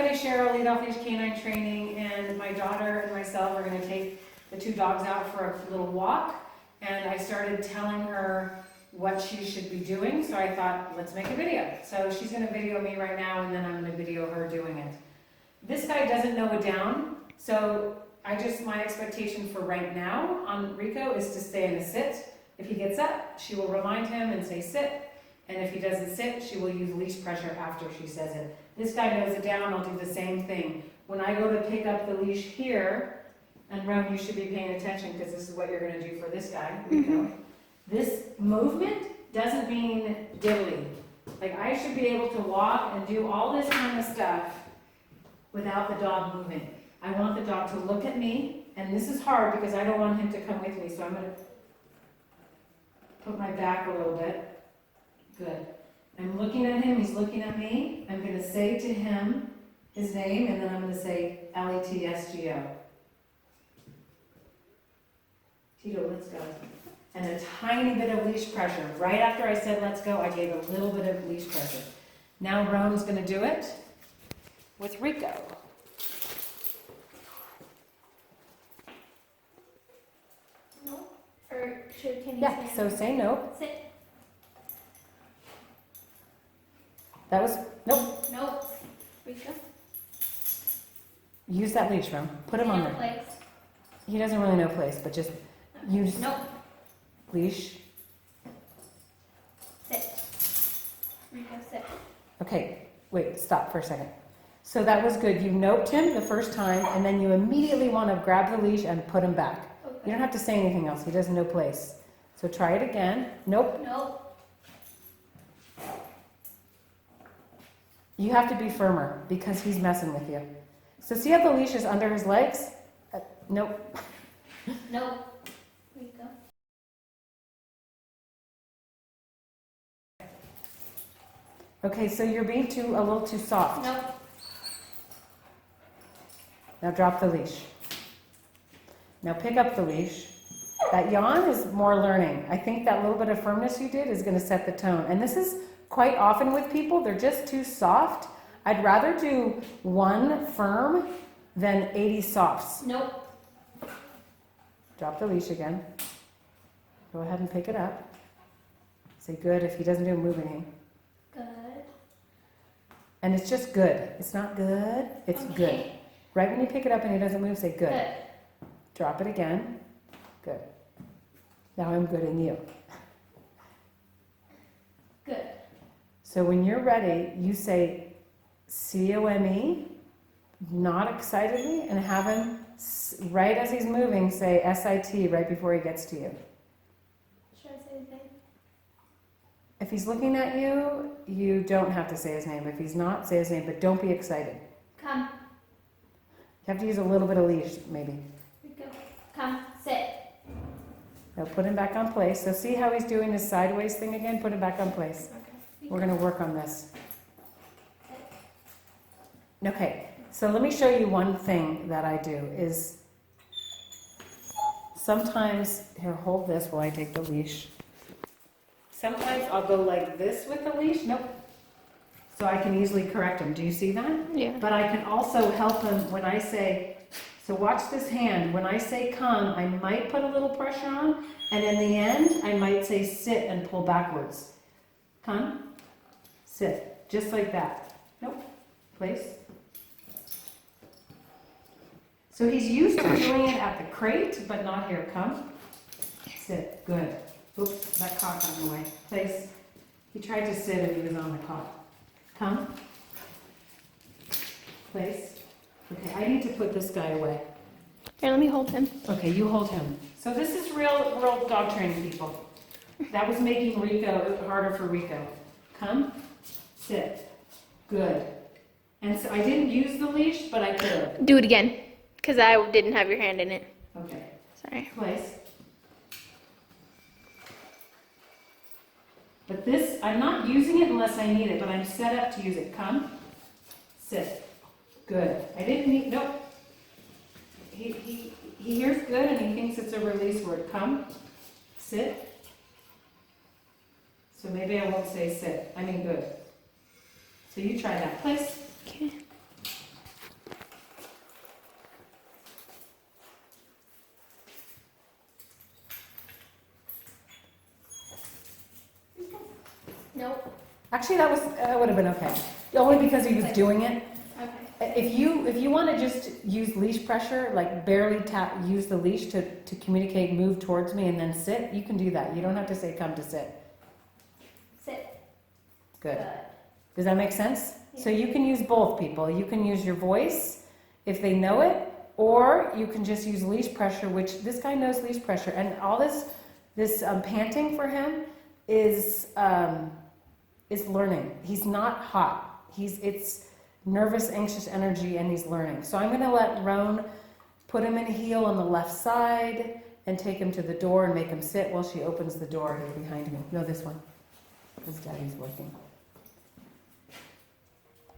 everybody, Cheryl, lead Off Leash K9 Training, and my daughter and myself are going to take the two dogs out for a little walk, and I started telling her what she should be doing, so I thought, let's make a video. So she's going to video me right now, and then I'm going to video her doing it. This guy doesn't know it down, so my expectation for right now on Rico is to stay in a sit. If he gets up, she will remind him and say sit. And if he doesn't sit, she will use leash pressure after she says it. This guy knows it down, I'll do the same thing. When I go to pick up the leash here, and Roan, you should be paying attention because this is what you're going to do for this guy, Rico. This movement doesn't mean diddly. Like, I should be able to walk and do all this kind of stuff without the dog moving. I want the dog to look at me, and this is hard because I don't want him to come with me, so I'm going to put my back a little bit. Good. I'm looking at him, he's looking at me. I'm going to say to him his name, and then I'm going to say L-E-T-S-G-O. Tito, let's go. And a tiny bit of leash pressure. Right after I said let's go, I gave a little bit of leash pressure. Now Roan's going to do it with Rico. No? Or can you Yeah, so say no. Sit. That was, nope. Nope. Rico. Use that leash, Roan. Put him on there. Place. He doesn't really know place, but just use Nope. leash. Sit. Rico, sit. Okay, wait, stop for a second. So that was good. You noped him the first time, and then you immediately want to grab the leash and put him back. Okay. You don't have to say anything else. He doesn't know place. So try it again. Nope. Nope. You have to be firmer because he's messing with you. So see how the leash is under his legs? Nope. Nope. Rico. Okay, so you're being a little too soft. Nope. Now drop the leash. Now pick up the leash. That yawn is more learning. I think that little bit of firmness you did is going to set the tone. And this is quite often with people, they're just too soft. I'd rather do one firm than 80 softs. Nope. Drop the leash again. Go ahead and pick it up. Say good if he doesn't do moving. Good. And it's just good. It's not good, it's Okay. good. Right when you pick it up and he doesn't move, say good. Good. Drop it again. Good. Now I'm good in you. Good. So when you're ready, you say C-O-M-E, not excitedly, and have him, right as he's moving, say S-I-T right before he gets to you. Should I say his name? If he's looking at you, you don't have to say his name. If he's not, say his name, but don't be excited. Come. You have to use a little bit of leash, maybe. Rico. Come. Sit. Now put him back on place. So see how he's doing his sideways thing again? Put him back on place. Okay. We're going to work on this. Okay, so let me show you one thing that I do is sometimes, here, hold this while I take the leash. Sometimes I'll go like this with the leash. Nope. So I can easily correct him. Do you see that? Yeah. But I can also help him when I say, so watch this hand. When I say come, I might put a little pressure on, and in the end, I might say sit and pull backwards. Come, sit, just like that. Nope, place. So he's used to doing it at the crate, but not here. Come, sit, good. Oops, that cot got in the way. Place. He tried to sit and he was on the cot. Come, place. Okay, I need to put this guy away. Here, let me hold him. Okay, you hold him. So this is real dog training, people. That was making Rico harder for Rico. Come, sit, good. And so I didn't use the leash, but I could have. Do it again, because I didn't have your hand in it. Okay, Sorry. place. But this, I'm not using it unless I need it, but I'm set up to use it. Come, sit, good. I didn't need, nope. He hears good and he thinks it's a release word. Come, sit. So maybe I won't say sit. I mean good. So you try that. Place. Okay. Actually, that would have been okay. Only because he was doing it. Okay. If you want to just use leash pressure, like barely use the leash to communicate, move towards me and then sit, you can do that. You don't have to say come to sit. Sit. Good. Does that make sense? Yeah. So you can use both, people. You can use your voice if they know it, or you can just use leash pressure, which this guy knows leash pressure. And all this panting for him is learning. He's not hot. It's nervous, anxious energy, and he's learning. So I'm going to let Roan put him in a heel on the left side and take him to the door and make him sit while she opens the door here behind me. No, this one, because Daddy's working.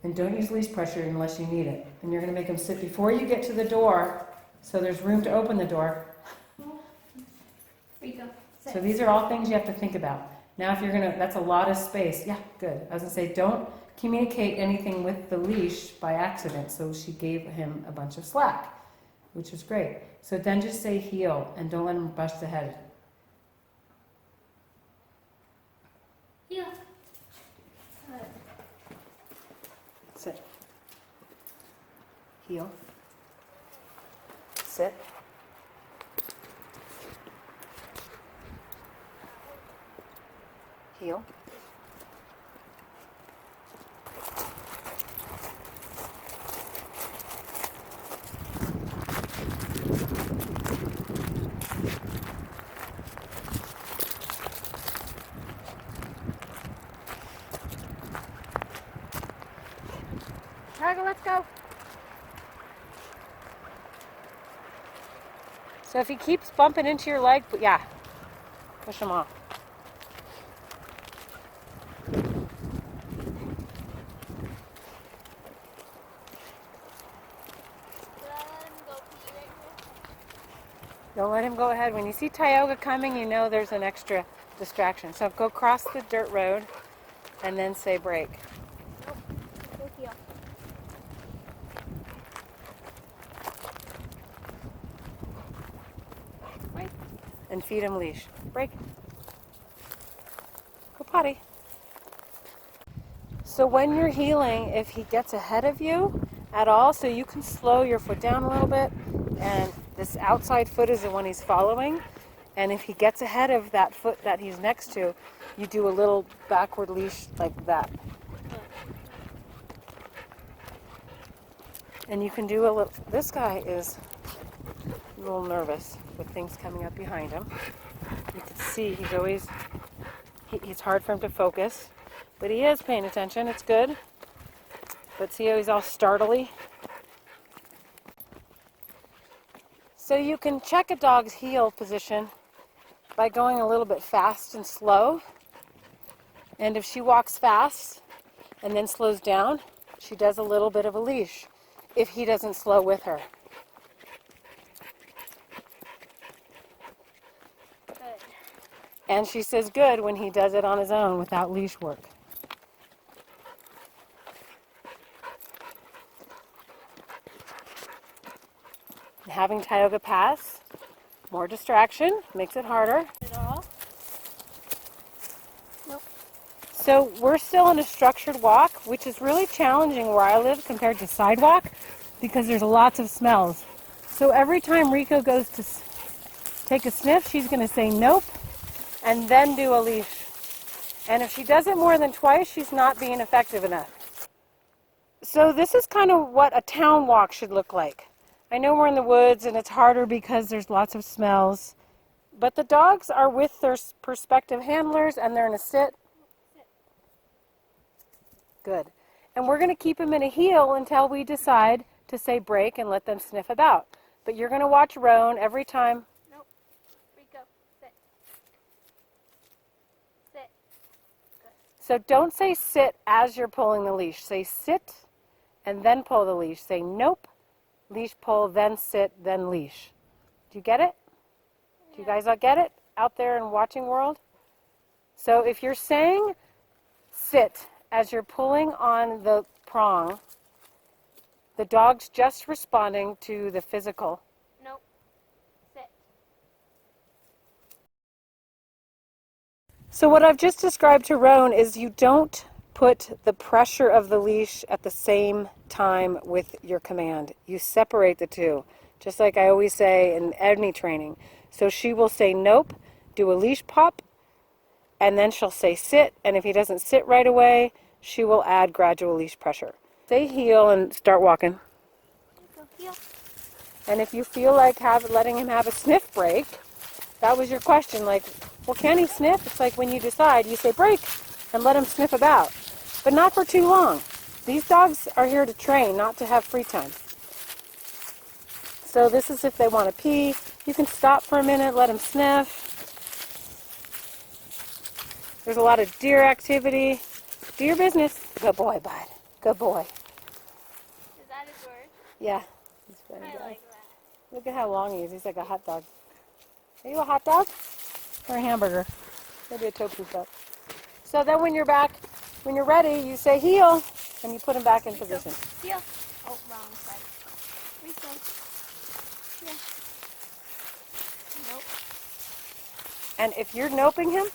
And don't use leash pressure unless you need it. And you're going to make him sit before you get to the door, so there's room to open the door. Rico, sit. So these are all things you have to think about. Now if you're going to, that's a lot of space. Yeah, good. I was going to say, don't communicate anything with the leash by accident. So she gave him a bunch of slack, which is great. So then just say heel and don't let him bust the head. Heel. Sit. Heel. Sit. Heel. Tiger, let's go. So if he keeps bumping into your leg, yeah, push him off. Don't let him go ahead. When you see Tioga coming, you know there's an extra distraction. So go cross the dirt road and then say break. Nope. Go heel. Right. And feed him leash. Break. Go potty. So when you're healing, if he gets ahead of you at all, so you can slow your foot down a little bit, and this outside foot is the one he's following, and if he gets ahead of that foot that he's next to, you do a little backward leash like that. And you can do a little, this guy is a little nervous with things coming up behind him. You can see he's always, it's hard for him to focus, but he is paying attention, it's good. But see how he's all startly? So you can check a dog's heel position by going a little bit fast and slow. And if she walks fast and then slows down, she does a little bit of a leash if he doesn't slow with her. Good. And she says good when he does it on his own without leash work. Having Tioga pass, more distraction, makes it harder. At all? Nope. So we're still in a structured walk, which is really challenging where I live compared to sidewalk because there's lots of smells. So every time Rico goes to take a sniff, she's going to say nope and then do a leash. And if she does it more than twice, she's not being effective enough. So this is kind of what a town walk should look like. I know we're in the woods and it's harder because there's lots of smells, but the dogs are with their prospective handlers and they're in a sit. Good. And we're going to keep them in a heel until we decide to say break and let them sniff about. But you're going to watch Roan every time. Nope. Rico, sit. Sit. Good. So don't say sit as you're pulling the leash. Say sit and then pull the leash. Say nope. Leash pull, then sit, then leash. Do you get it? Do you guys all get it out there in watching world? So if you're saying sit as you're pulling on the prong, the dog's just responding to the physical. Nope. Sit. So what I've just described to Roan is you don't put the pressure of the leash at the same time with your command. You separate the two, just like I always say in any training. So she will say nope, do a leash pop, and then she'll say sit, and if he doesn't sit right away, she will add gradual leash pressure. Say heel and start walking. Go heel. And if you feel like letting him have a sniff break, that was your question, like, well, can he sniff? It's like when you decide, you say break and let him sniff about, but not for too long. These dogs are here to train, not to have free time. So this is if they want to pee. You can stop for a minute, let them sniff. There's a lot of deer activity. Do your business. Good boy, bud. Good boy. Is that his word? Yeah. He's very I good. like that. Look at how long he is. He's like a hot dog. Are you a hot dog? Or a hamburger? Maybe a tofu cup. So then when you're back, when you're ready, you say heel, and you put him back in position. Heel. Oh, wrong side. Rico. Yeah. Nope. And if you're noping him,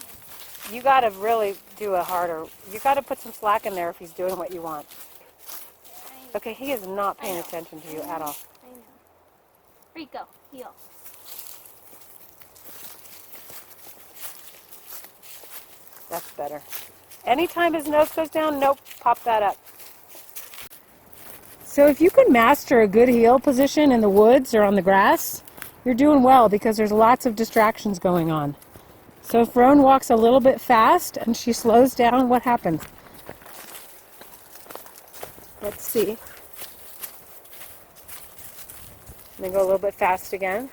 you got to really do a harder, you got to put some slack in there if he's doing what you want. Yeah, Okay, he is not paying attention to you at all. I know. Rico. Heel. That's better. Anytime his nose goes down, nope, pop that up. So if you can master a good heel position in the woods or on the grass, you're doing well because there's lots of distractions going on. So if Roan walks a little bit fast and she slows down, what happens? Let's see. And then go a little bit fast again.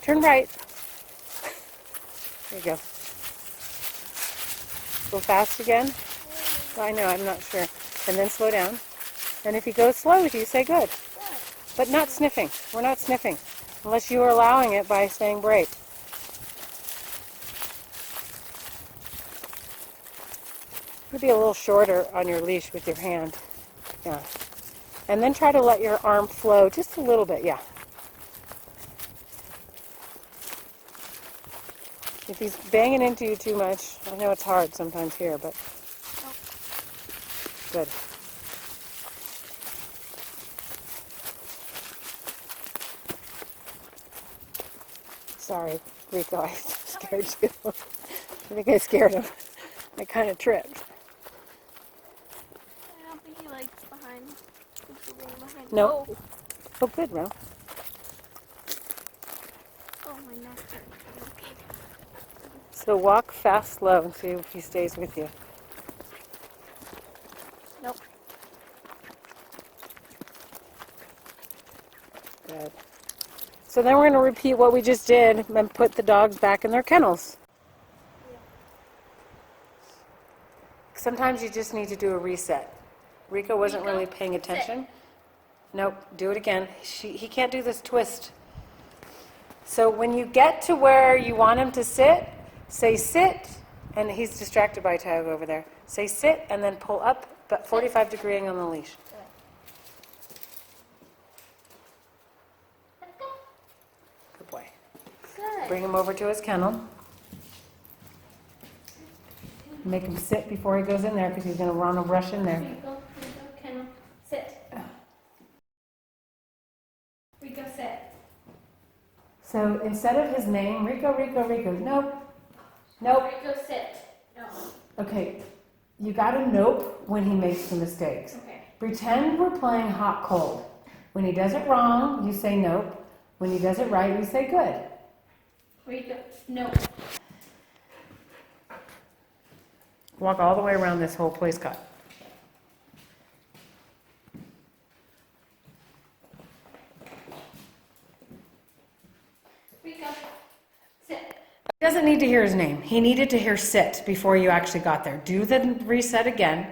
Turn right. There you go. Go fast again. Oh, I know, I'm not sure. And then slow down. And if he goes slow with you, say good. But not sniffing. We're not sniffing. Unless you are allowing it by saying break. You'll be a little shorter on your leash with your hand. Yeah. And then try to let your arm flow just a little bit. Yeah. If he's banging into you too much, I know it's hard sometimes here, but good. Sorry, Rico, I scared you. I think I scared him. I kind of tripped. I don't think he likes behind. Behind. No. Oh, Oh, good, Ro. oh my neck hurts. So walk fast, slow, and see if he stays with you. Nope. Good. So then we're going to repeat what we just did and put the dogs back in their kennels. Sometimes you just need to do a reset. Rico wasn't really paying attention. Nope, do it again. He can't do this twist. So when you get to where you want him to sit, say sit, and he's distracted by Tag over there. Say sit and then pull up, but 45 degreeing on the leash. Good boy. Good. Bring him over to his kennel. Make him sit before he goes in there because he's going to run a rush in there. Rico, kennel, sit. Rico, sit. So instead of his name, Rico, nope. Nope. Rico, sit. No. Okay, you gotta nope when he makes the mistakes. Okay. Pretend we're playing hot cold. When he does it wrong, you say nope. When he does it right, you say good. Rico, no. Walk all the way around this whole place cut. Rico, sit. He doesn't need to hear his name. He needed to hear sit before you actually got there. Do the reset again.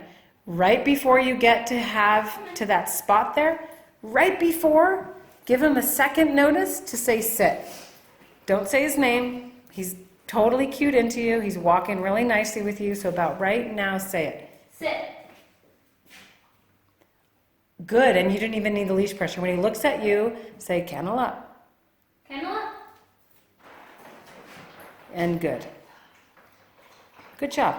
Right before you get to that spot there, right before, give him a second notice to say sit. Don't say his name. He's totally cued into you. He's walking really nicely with you. So about right now, say it. Sit. Good, and you didn't even need the leash pressure. When he looks at you, say kennel up. Kennel up. And good. Good job.